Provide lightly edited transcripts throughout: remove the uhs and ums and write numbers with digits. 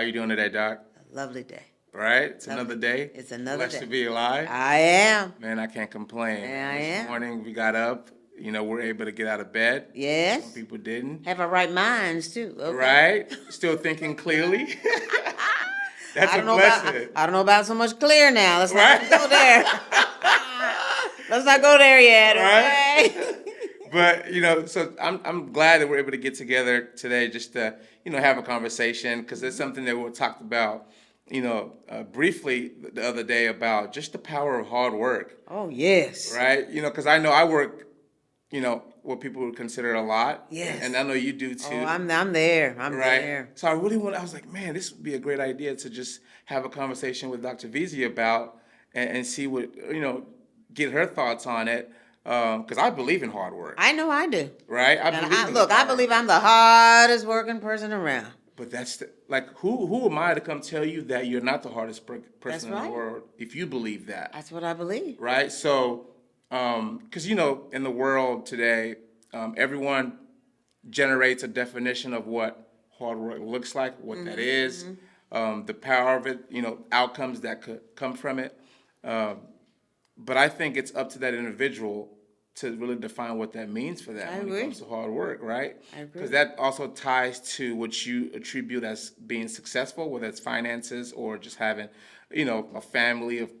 you doing today, Doc? A lovely day. Right? It's Lovely. another day. It's another Blessed day. to be alive. I am. Man, I can't complain. Yeah, I This am. morning we got up. We're able to get out of bed. Yes. Some people didn't. Have our right minds too. Okay. Right? Still thinking clearly. That's I a don't know blessing. I don't know about so much clear now. Let's not Right? go there. Let's not go there yet. Right? Okay? But so I'm glad that we're able to get together today just to have a conversation, because it's something that we talked about briefly the other day about just the power of hard work. Oh yes. Right? Because I know I work what people would consider a lot. Yes. And I know you do too. Oh, I'm there. I'm right? there. So I was like, man, this would be a great idea to just have a conversation with Dr. Veasy about and see what get her thoughts on it. Because I believe in hard work. I know I do. Right? I believe I'm the hardest working person around. But that's who am I to come tell you that you're not the hardest person in right. the world if you believe that? That's what I believe. Right? So, because in the world today, everyone generates a definition of what hard work looks like, what that is, the power of it, outcomes that could come from it. But I think it's up to that individual to really define what that means for them when it comes to hard work, right? I agree. Because that also ties to what you attribute as being successful, whether it's finances or just having, a family of,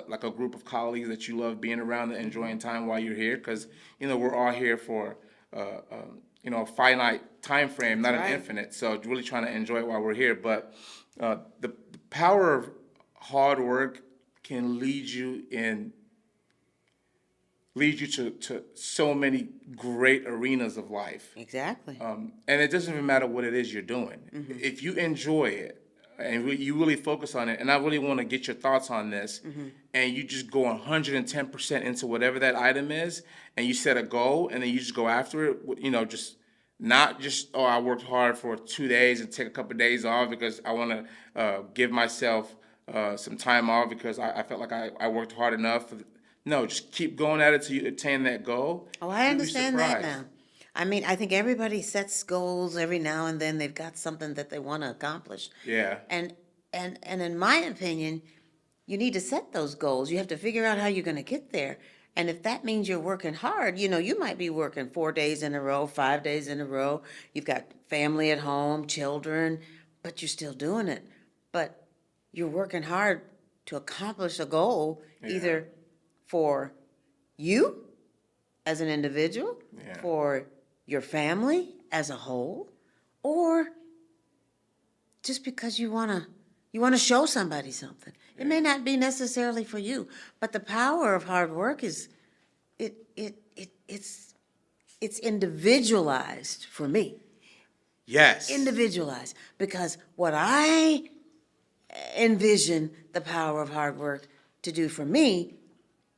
like a group of colleagues that you love being around and enjoying time while you're here. Because, we're all here for, a finite time frame, not an infinite. So really trying to enjoy it while we're here. But the power of hard work can lead you to so many great arenas of life. Exactly. And it doesn't even matter what it is you're doing. If you enjoy it and you really focus on it, and I really want to get your thoughts on this, and you just go 110% into whatever that item is, and you set a goal, and then you just go after it, just not just, I worked hard for 2 days and take a couple of days off because I want to give myself some time off because I felt like I worked hard enough. No, just keep going at it till you attain that goal. Oh, I understand that now. I mean, I think everybody sets goals every now and then. They've got something that they want to accomplish. Yeah. And in my opinion, you need to set those goals. You have to figure out how you're going to get there. And if that means you're working hard, you might be working 4 days in a row, 5 days in a row. You've got family at home, children, but you're still doing it. But you're working hard to accomplish a goal, either for you as an individual, for your family as a whole, or just because you want to show somebody something. It may not be necessarily for you, but the power of hard work is it's individualized for me. Yes. Individualized, because what I envision the power of hard work to do for me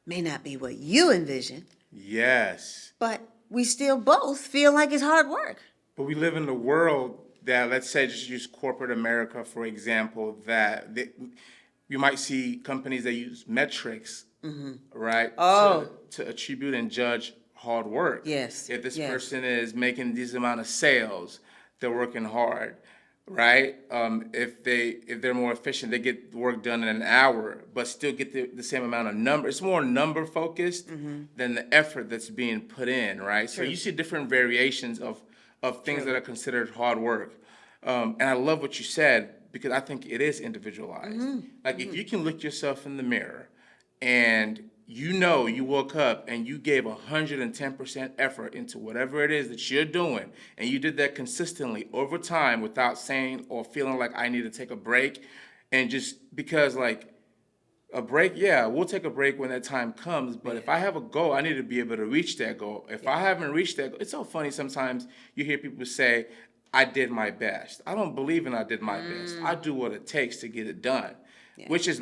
may not be what you envision. Yes. But we still both feel like it's hard work. But we live in a world that, let's say, just use corporate America, for example, that you might see companies that use metrics, right, to attribute and judge hard work. Yes. If this person is making this amount of sales, they're working hard. Right? If they're more efficient, they get work done in an hour, but still get the same amount of number. It's more number focused than the effort that's being put in, right? True. So you see different variations of things that are considered hard work. And I love what you said, because I think it is individualized. Like if you can look yourself in the mirror and you woke up and you gave 110% effort into whatever it is that you're doing, and you did that consistently over time without saying or feeling like I need to take a break, and just because a break, we'll take a break when that time comes, but if I have a goal, I need to be able to reach that goal. If I haven't reached that goal, it's so funny sometimes you hear people say, I did my best. I don't believe in I did my best. I do what it takes to get it done, which is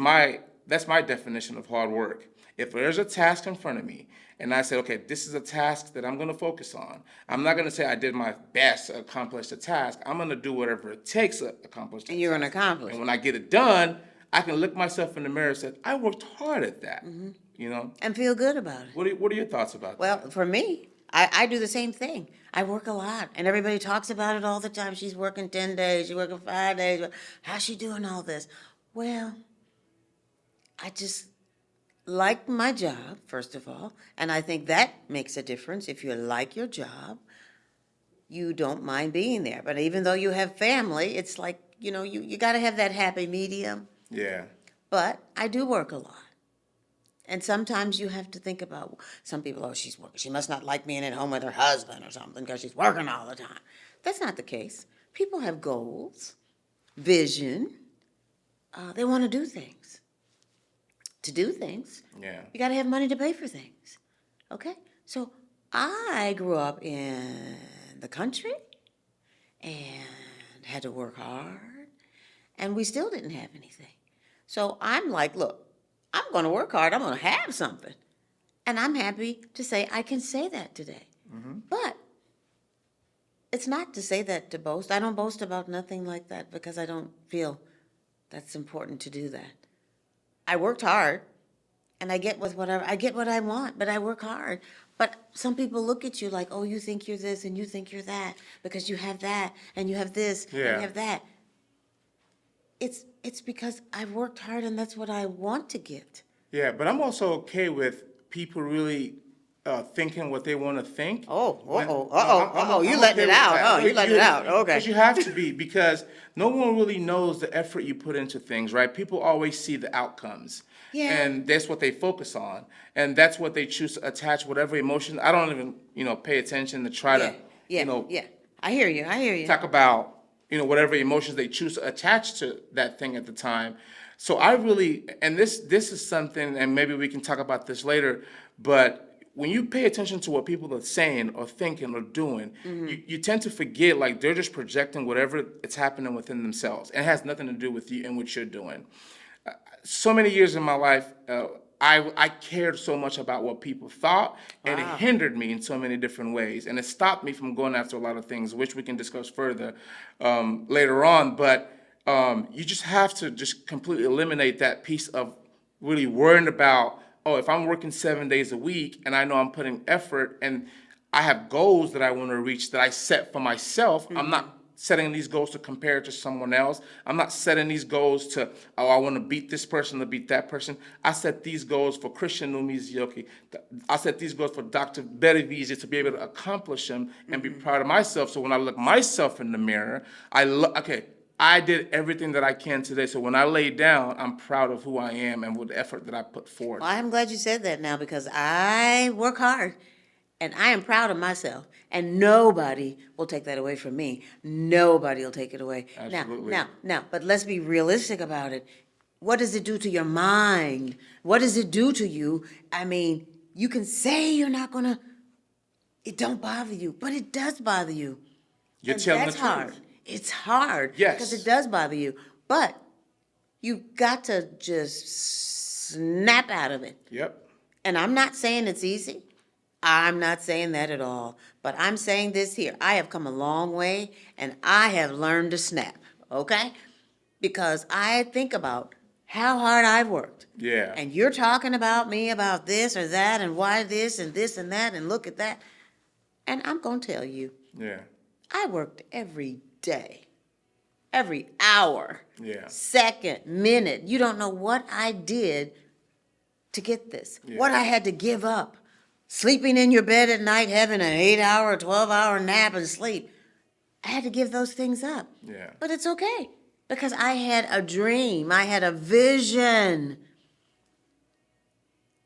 that's my definition of hard work. If there's a task in front of me and I say, okay, this is a task that I'm going to focus on, I'm not going to say I did my best to accomplish the task. I'm going to do whatever it takes to accomplish the task. And you're going to accomplish. And when I get it done, I can look myself in the mirror and say, I worked hard at that, And feel good about it. What are your thoughts about that? Well, for me, I do the same thing. I work a lot, and everybody talks about it all the time. She's working 10 days, she's working 5 days. How's she doing all this? Well, I just like my job, first of all, and I think that makes a difference. If you like your job, you don't mind being there. But even though you have family, it's like, you got to have that happy medium. Yeah. But I do work a lot. And sometimes you have to think about, some people, oh, she's working. She must not like being at home with her husband or something because she's working all the time. That's not the case. People have goals, vision. They want to do things. To do things, Yeah. you got to have money to pay for things. Okay? So I grew up in the country and had to work hard, and we still didn't have anything. So I'm like, look, I'm going to work hard. I'm going to have something. And I'm happy to say I can say that today. But it's not to say that to boast. I don't boast about nothing like that because I don't feel that's important to do that. I worked hard, and I get what I want, but I work hard. But some people look at you like, oh, you think you're this and you think you're that because you have that and you have this and you have that. It's because I've worked hard and that's what I want to get. Yeah, but I'm also okay with people really thinking what they want to think. You letting it out. Oh, you letting it out. Okay. Because you have to be, because no one really knows the effort you put into things, right? People always see the outcomes. Yeah. And that's what they focus on. And that's what they choose to attach whatever emotion. I don't even, pay attention to try to, Yeah. I hear you. talk about, whatever emotions they choose to attach to that thing at the time. So I really, and this is something, and maybe we can talk about this later, but when you pay attention to what people are saying or thinking or doing, you tend to forget, like, they're just projecting whatever it's happening within themselves. And it has nothing to do with you and what you're doing. So many years in my life, I cared so much about what people thought, and it hindered me in so many different ways. And it stopped me from going after a lot of things, which we can discuss further later on. But you just have to just completely eliminate that piece of really worrying about, oh, if I'm working 7 days a week and I know I'm putting effort and I have goals that I want to reach that I set for myself, I'm not setting these goals to compare to someone else. I'm not setting these goals to, oh, I want to beat this person to beat that person. I set these goals for Christian Ume-Ezeoke. I set these goals for Dr. Veasy to be able to accomplish them and be proud of myself. So when I look myself in the mirror, I did everything that I can today. So when I lay down, I'm proud of who I am and with the effort that I put forth. Well, I'm glad you said that now because I work hard and I am proud of myself. And nobody will take that away from me. Nobody will take it away. Absolutely. Now, but let's be realistic about it. What does it do to your mind? What does it do to you? I mean, you can say you're not going to, it don't bother you, but it does bother you. You're And telling that's the truth. hard. It's hard. Yes. Because it does bother you. But you've got to just snap out of it. Yep. And I'm not saying it's easy. I'm not saying that at all. But I'm saying this here. I have come a long way, and I have learned to snap, okay? Because I think about how hard I've worked. Yeah. And you're talking about me about this or that and why this and that and look at that. And I'm going to tell you, Yeah. I worked every day, every hour, Yeah. second, minute. You don't know what I did to get this, what I had to give up. Sleeping in your bed at night, having an 8-hour, 12-hour nap and sleep. I had to give those things up. Yeah. But it's okay because I had a dream. I had a vision.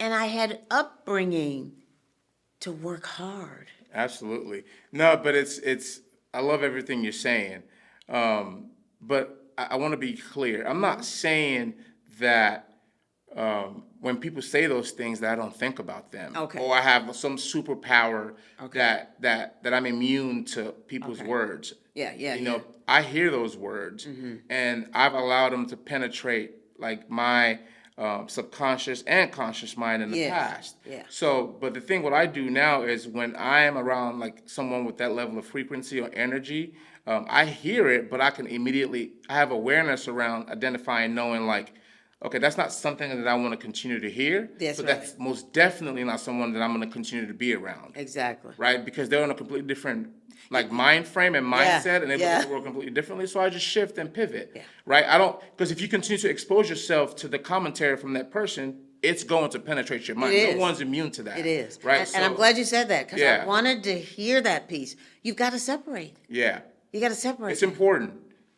And I had upbringing to work hard. Absolutely. No, but it's I love everything you're saying. But I want to be clear. I'm not saying that when people say those things that I don't think about them. Okay. Or I have some superpower Okay. that I'm immune to people's Okay. words. Yeah. I hear those words and I've allowed them to penetrate like my subconscious and conscious mind in the Yes. past. Yeah. So, but the thing what I do now is when I am around like someone with that level of frequency or energy, I hear it, but I can immediately, I have awareness around identifying, knowing like, okay, that's not something that I want to continue to hear. That's but right. that's most definitely not someone that I'm going to continue to be around. Exactly. Right? Because they're in a completely different like mind frame and mindset, and they look at the world completely differently. So I just shift and pivot. Yeah. Right? Because if you continue to expose yourself to the commentary from that person, it's going to penetrate your mind. It is. No one's immune to that. It is. Right? And I'm glad you said that, because Yeah. I wanted to hear that piece. You've got to separate. Yeah. You got to separate. It's important.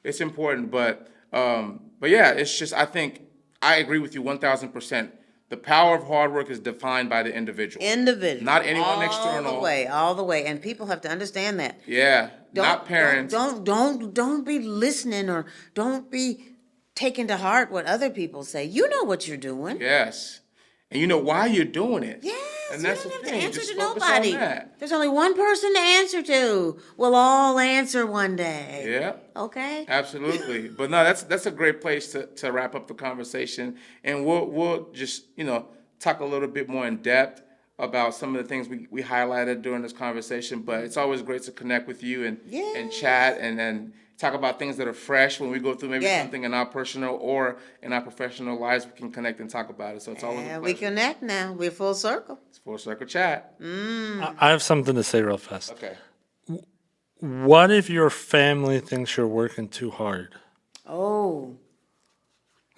It's important, but yeah, it's just, I think I agree with you 1,000%. The power of hard work is defined by the individual. Not anyone external. All the way. And people have to understand that. Yeah, not parents. Don't be listening, or don't be taking to heart what other people say. You know what you're doing. Yes. And you know why you're doing it. Yes, And that's you the don't have thing. to answer Just to focus nobody. on that. There's only one person to answer to. We'll all answer one day. Yeah. Okay? Absolutely. But no, that's a great place to wrap up the conversation. And we'll just, talk a little bit more in depth about some of the things we highlighted during this conversation. But it's always great to connect with you and chat and talk about things that are fresh when we go through maybe something in our personal or in our professional lives. We can connect and talk about it. So it's always a pleasure. We connect now. We're full circle. It's full circle chat. I have something to say real fast. Okay. What if your family thinks you're working too hard? Oh.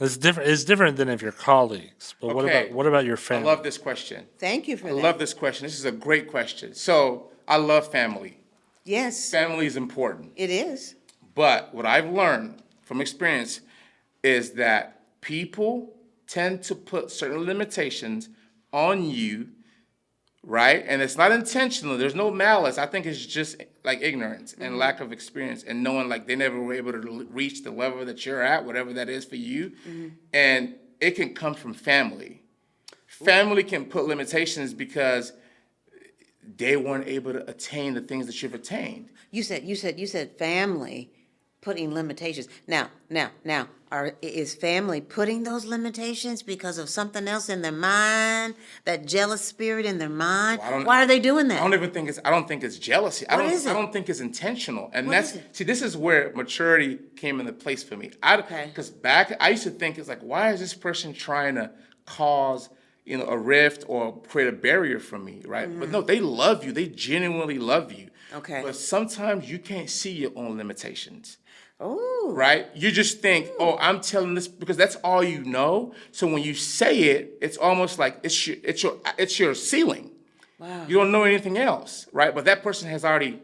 It's different. It's different than if you're colleagues. But Okay. what about your I family? love this question. Thank you for I that. love this question. This is a great question. So I love family. Yes, Family is important. it is. But what I've learned from experience is that people tend to put certain limitations on you, right? And it's not intentional. There's no malice. I think it's just like ignorance and lack of experience and knowing like they never were able to reach the level that you're at, whatever that is for you. And it can come from family. Family can put limitations because they weren't able to attain the things that you've attained. You said family putting limitations. Now, is family putting those limitations because of something else in their mind, that jealous spirit in their mind? Well, Why are they doing that? I don't think it's jealousy. What is it? I don't think it's intentional. And What is it? see, this is where maturity came into place for me. Okay. Because back, I used to think it's like, why is this person trying to cause, a rift or create a barrier for me, right? But no, they love you. They genuinely love you. Okay. But sometimes you can't see your own limitations. Oh. Right? You just think, oh, I'm telling this because that's all you know. So when you say it, it's almost like it's your ceiling. Wow. You don't know anything else, right? But that person has already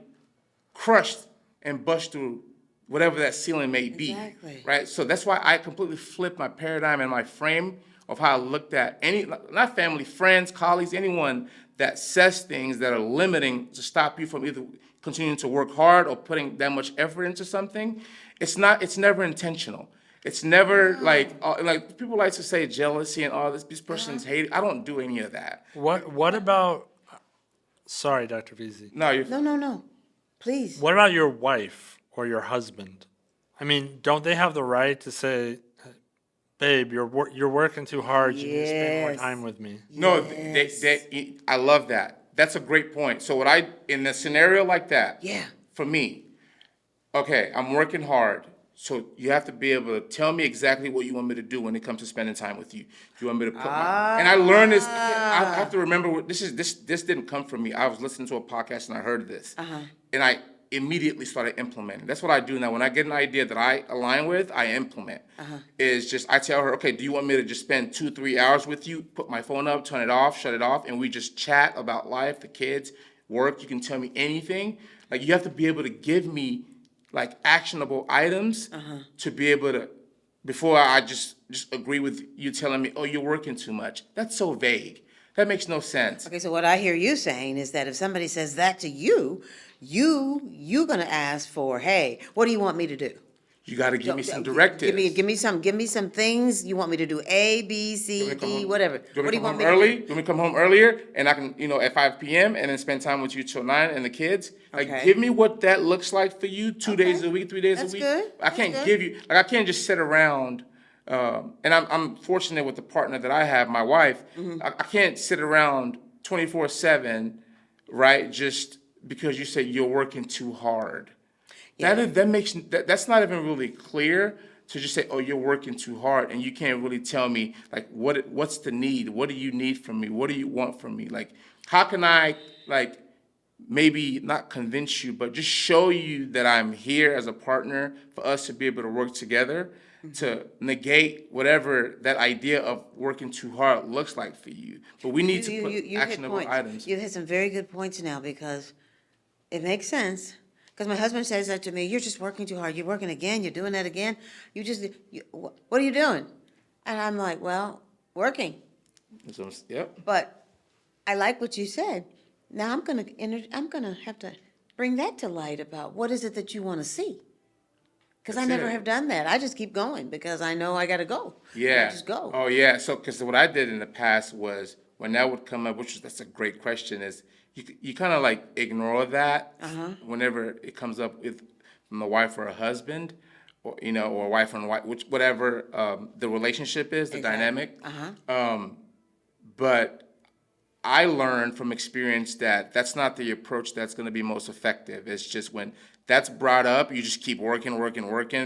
crushed and bust through whatever that ceiling may be. Exactly. Right? So that's why I completely flipped my paradigm and my frame of how I looked at not family, friends, colleagues, anyone that says things that are limiting to stop you from either continuing to work hard or putting that much effort into something. It's never intentional. It's never like people like to say jealousy and all this. These persons hate it. I don't do any of that. What about? Sorry, Dr. Veasy. No, you're No. Please. What about your wife or your husband? I mean, don't they have the right to say, "Babe, you're working too hard. You need to spend more Yes. time with me"? No, Yes. I love that. That's a great point. So in a scenario like that, Yeah. for me, okay, I'm working hard. So you have to be able to tell me exactly what you want me to do when it comes to spending time with you. Do you want me to put and I learned this. I have to remember this didn't come from me. I was listening to a podcast and I heard this, and I immediately started implementing. That's what I do now. When I get an idea that I align with, I implement. Is just I tell her, okay, do you want me to just spend 2-3 hours with you? Put my phone up, turn it off, shut it off, and we just chat about life, the kids, work. You can tell me anything. Like you have to be able to give me like actionable items to be able to, before I just agree with you telling me, oh, you're working too much. That's so vague. That makes no sense. Okay, so what I hear you saying is that if somebody says that to you, you're gonna ask for, hey, what do you want me to do? You got to give me some directives. Give me some things you want me to do. A, B, C, D, whatever. Do What do you want me early? to Do you want me to come home earlier and I can, at 5 p.m. and then spend time with you till 9 and the kids? Like, Okay. give me what that looks like for you 2 days a week, 3 days That's a week. good. I can't That's good. give you, like, I can't just sit around. And I'm fortunate with the partner that I have, my wife. Mm-hmm. I can't sit around 24/7, right? Just because you say you're working too hard. That's not even really clear. to just say, oh, you're working too hard, and you can't really tell me, like, what's the need? What do you need from me? What do you want from me? Like, how can I, like, maybe not convince you, but just show you that I'm here as a partner for us to be able to work together to negate whatever that idea of working too hard looks like for you. But we need to put You hit actionable points. items. You hit some very good points now, because it makes sense. Because my husband says that to me, you're just working too hard. You're working again. You're doing that again. What are you doing? And I'm like, well, working. Yep. But I like what you said. Now I'm gonna have to bring that to light about what is it that you want to see. Because I That's never it. have done that. I just keep going because I know I gotta go. Yeah. I just go. Oh, yeah. So, because what I did in the past was when that would come up, that's a great question, is you kind of like ignore that whenever it comes up with from a wife or a husband, or or a wife and wife, whatever the relationship is, the Exactly. dynamic. But I learned from experience that that's not the approach that's going to be most effective. It's just when that's brought up, you just keep working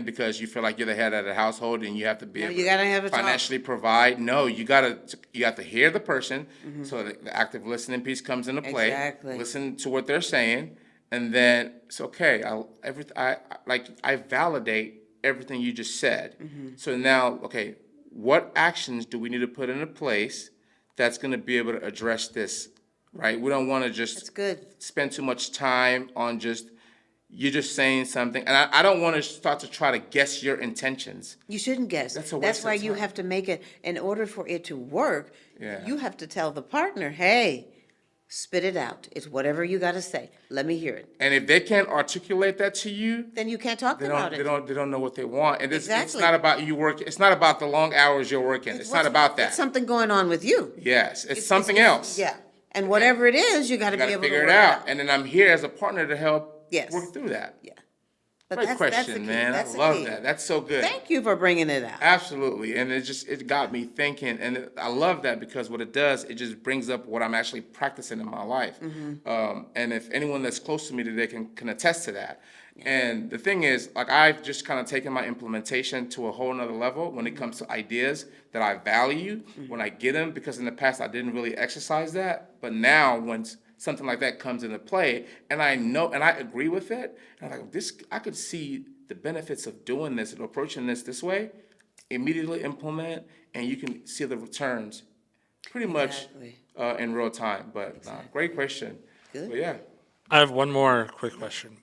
because you feel like you're the head of the household and you have to be able you gotta have a to talk. financially provide. No, you have to hear the person. So the active listening piece comes into play. Exactly. Listen to what they're saying, and then it's okay. I validate everything you just said. So now, okay, what actions do we need to put into place that's going to be able to address this, right? We don't want to That's just good. spend too much time on you're just saying something. And I don't want to start to try to guess your intentions. You shouldn't guess. That's a That's waste why of you time. have to make it, in order for it to work, Yeah. you have to tell the partner, hey, spit it out. It's whatever you gotta say. Let me hear it. And if they can't articulate that to you, Then you can't talk they about don't, it. they don't know what they want. And it's Exactly. not about you work. It's not about the long hours you're working. It's not what's- about that. It's something going on with you. Yes, it's something else. Yeah. And whatever it is, you gotta You be got to able to figure work it out. And then I'm here as a partner to help Yes. work through that. Yeah. But Great that's the question, key. man. That's I the love key. that. That's so good. Thank you for bringing it out. Absolutely, and it got me thinking, and I love that because what it does, it just brings up what I'm actually practicing in my life. And if anyone that's close to me today can attest to that. And the thing is, like, I've just kind of taken my implementation to a whole nother level when it comes to ideas that I value when I get them, because in the past I didn't really exercise that, but now once something like that comes into play, and I know and I agree with it, and I'm like, I could see the benefits of doing this and approaching this way, immediately implement, and you can see the returns pretty much Exactly. in real time. But great question. Good. But yeah, I have one more quick question.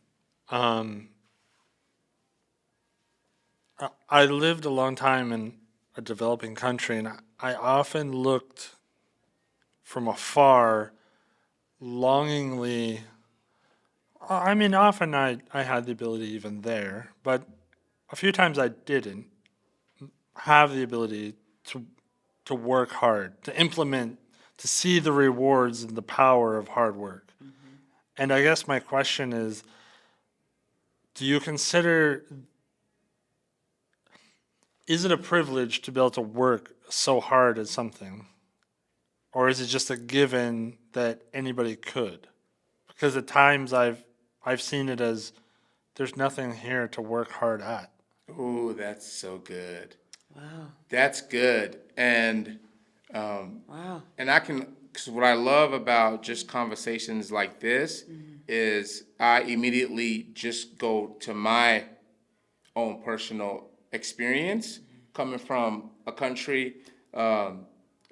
I lived a long time in a developing country, and I often looked from afar, longingly. I mean, often I had the ability even there, but a few times I didn't have the ability to work hard, to implement, to see the rewards and the power of hard work. And I guess my question is, do you consider, is it a privilege to be able to work so hard at something? Or is it just a given that anybody could? Because at times I've seen it as there's nothing here to work hard at. ooh, that's so good. Wow. That's good. And Wow. because what I love about just conversations like this is I immediately just go to my own personal experience coming from a country,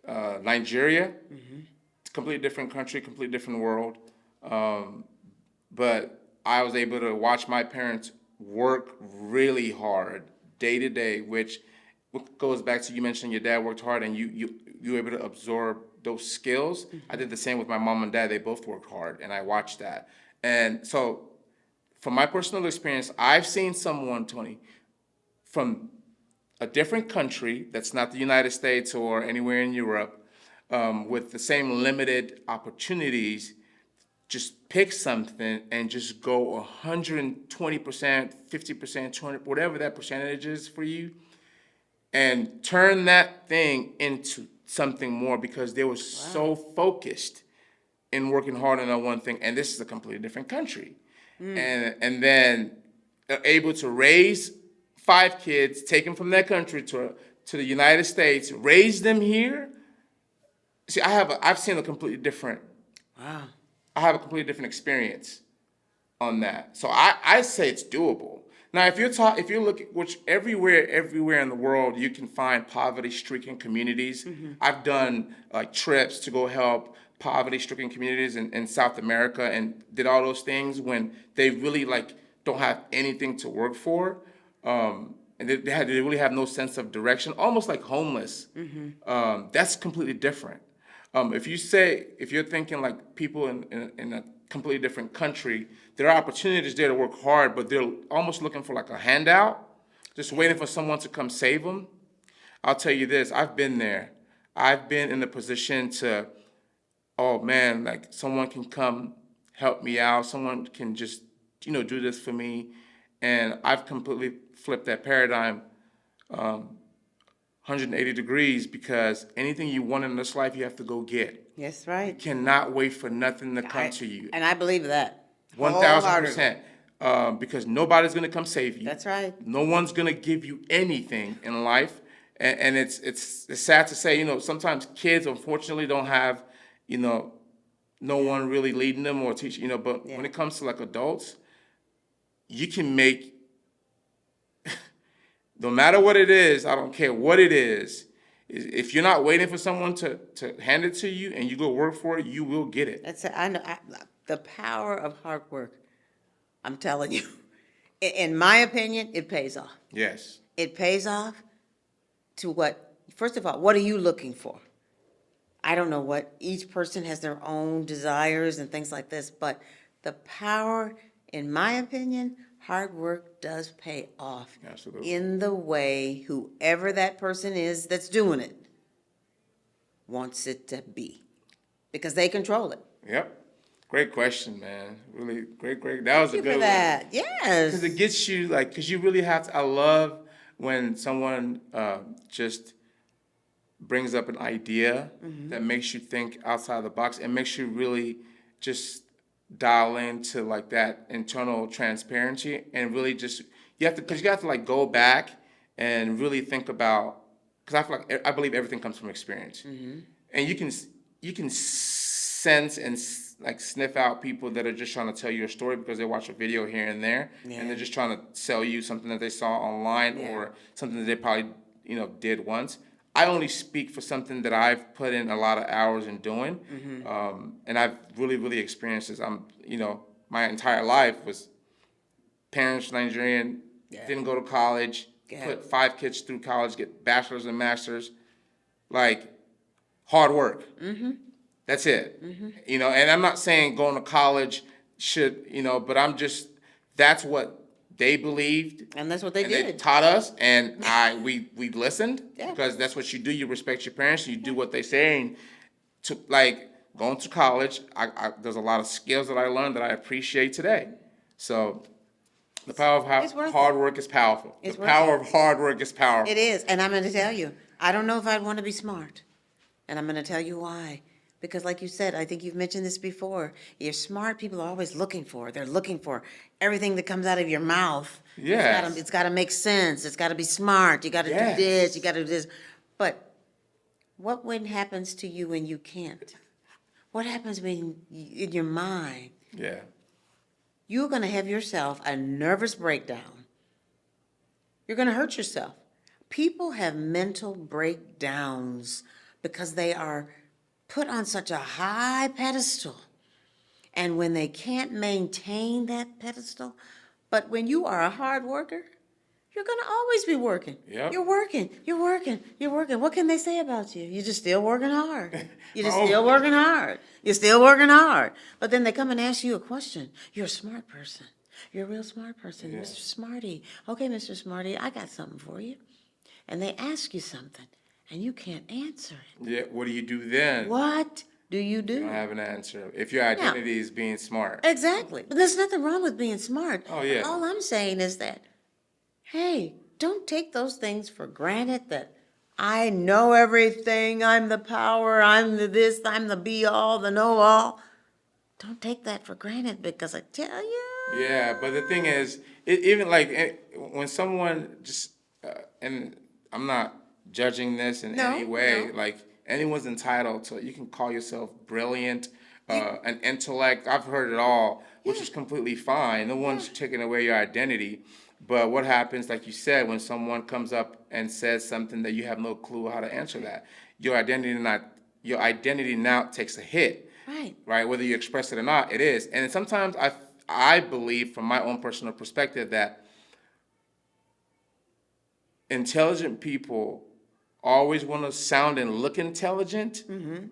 Nigeria. It's a completely different country, completely different world. But I was able to watch my parents work really hard day to day, which goes back to you mentioning your dad worked hard and you were able to absorb those skills. I did the same with my mom and dad. They both worked hard, and I watched that. And so from my personal experience, I've seen someone, Tony, from a different country that's not the United States or anywhere in Europe, with the same limited opportunities, just pick something and just go 120%, 50%, 20, whatever that percentage is for you, and turn that thing into something more because they were so focused in working hard on that one thing. And this is a completely different country. And then able to raise 5 kids, take them from their country to the United States, raise them here. See, I've seen a completely different. Wow. I have a completely different experience on that. So I say it's doable. Now, if you look at which everywhere in the world, you can find poverty-stricken communities. I've done like trips to go help poverty-stricken communities in South America and did all those things when they really like don't have anything to work for, and they really have no sense of direction, almost like homeless. That's completely different. If you're thinking like people in a completely different country, there are opportunities there to work hard, but they're almost looking for like a handout, just waiting for someone to come save them. I'll tell you this, I've been there. I've been in the position to, oh man, like someone can come help me out, someone can just, do this for me. And I've completely flipped that paradigm 180 degrees, because anything you want in this life, you have to go get. That's right. Cannot wait for nothing to come to you. And I believe that. 1,000%. Because nobody's gonna come save you. That's right. No one's gonna give you anything in life, and it's sad to say, sometimes kids unfortunately don't have, no one really leading them or teaching, But when it comes to like adults, you can make. No matter what it is, I don't care what it is. If you're not waiting for someone to hand it to you and you go work for it, you will get it. That's it. I know the power of hard work. I'm telling you, in my opinion, it pays off. Yes. It pays off to what? First of all, what are you looking for? I don't know what each person has their own desires and things like this, but the power, in my opinion, hard work does pay off. Absolutely. In the way whoever that person is that's doing it wants it to be, because they control it. Yep. Great question, man. Really great. That was a Thank you good for that. one. Yes. Because it gets you because you really have to. I love when someone just brings up an idea that makes you think outside the box and makes you really just dial into like that internal transparency and really just you have to like go back and really think about, because I believe everything comes from experience, and you can sense and like sniff out people that are just trying to tell you a story because they watch a video here and there, and they're just trying to sell you something that they saw online or something that they probably did once. I only speak for something that I've put in a lot of hours in doing, and I've really experienced this. My entire life was parents Nigerian, didn't go to college, put 5 kids through college, get bachelors and masters, like hard work. That's it. And I'm not saying going to college should, but that's what they believed. And that's what they and did. They taught us, and we listened, Yeah. because that's what you do. You respect your parents, you do what they say. And to like going to college, there's a lot of skills that I learned that I appreciate today. So the power of It's worth hard work is powerful. It's The worth power of hard work is powerful. It is, and I'm going to tell you, I don't know if I'd want to be smart, and I'm going to tell you why. Because like you said, I think you've mentioned this before, you're smart, people are always looking for. They're looking for everything that comes out of your mouth. Yes. It's got to make sense. It's got to be smart. You got to do Yes. this. You got to do this. But what happens to you when you can't? What happens when in your mind? Yeah. You're going to have yourself a nervous breakdown. You're going to hurt yourself. People have mental breakdowns because they are put on such a high pedestal. And when they can't maintain that pedestal, but when you are a hard worker, you're going to always be working. Yep. You're working. What can they say about you? You're just still working hard. You're just Oh. still working hard. You're still working hard. But then they come and ask you a question. You're a smart person. You're a real smart person, Yeah. Mr. Smarty. Okay, Mr. Smarty, I got something for you. And they ask you something, and you can't answer it. Yeah. What do you do then? What do you You do? don't have an answer. If your identity is being smart. Exactly. But there's nothing wrong with being smart. Oh, yeah. All I'm saying is that, hey, don't take those things for granted that I know everything, I'm the power, I'm the this, I'm the be all, the know all. Don't take that for granted, because I tell you. Yeah, but the thing is, even like when someone just, and I'm not judging this in No, any way, no. like anyone's entitled to, you can call yourself brilliant, an intellect. I've heard it all, which is completely fine. No one's taking away your identity. But what happens, like you said, when someone comes up and says something that you have no clue how to answer that, your identity now takes a hit. Right. Right? Whether you express it or not, it is. And sometimes I believe, from my own personal perspective, that intelligent people always want to sound and look intelligent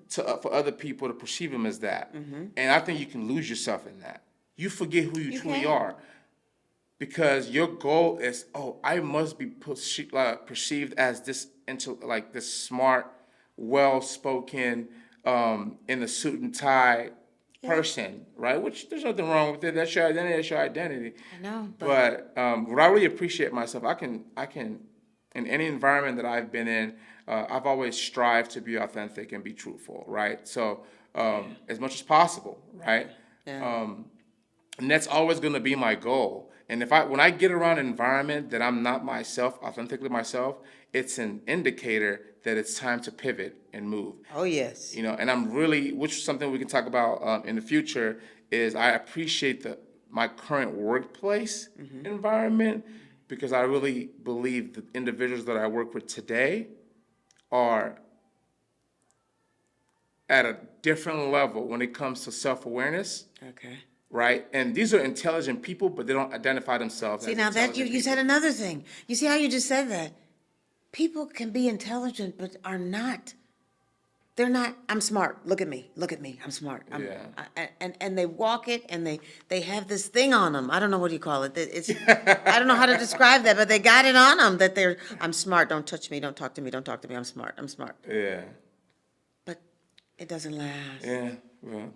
for other people to perceive them as that. And I think you can lose yourself in that. You forget who you truly can. are. Because your goal is, oh, I must be perceived as this this smart, well-spoken, in a suit and tie person, right? Which there's nothing wrong with it. That's your identity. That's your identity. I know, But what I really appreciate myself, I can in any environment that I've been in, I've always strived to be authentic and be truthful, right? So as much as possible, right? Yeah. And that's always going to be my goal. And when I get around an environment that I'm not myself, authentically myself, it's an indicator that it's time to pivot and move. Oh, yes. You know, and which is something we can talk about in the future, is I appreciate my current workplace environment, because I really believe the individuals that I work with today are at a different level when it comes to self-awareness. Okay. Right? And these are intelligent people, but they don't identify themselves See, as now that intelligent you said people. another thing. You see how you just said that? People can be intelligent, but are not. They're not, I'm smart. Look at me. I'm smart. And they walk it, and they have this thing on them. I don't know what you call it. I don't know how to describe that, but they got it on them that I'm smart. Don't touch me. Don't talk to me. I'm smart. Yeah. But it doesn't last. Yeah. Well,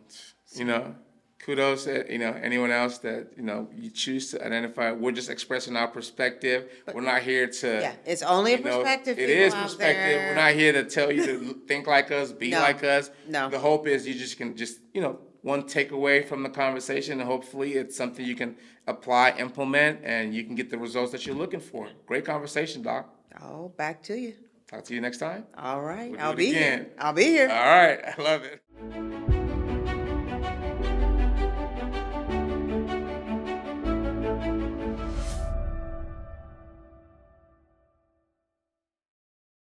kudos to, anyone else that, you choose to identify. We're just expressing our perspective. We're not here to. Yeah, it's only a perspective. It people is out perspective. there. We're not here to tell you to think like us, be No. like us. No. The hope is you just can one takeaway from the conversation, and hopefully it's something you can apply, implement, and you can get the results that you're looking for. Great conversation, Doc. Oh, back to you. Talk to you next time. All right. We'll do I'll it be again. here. I'll be here. All right. I love it.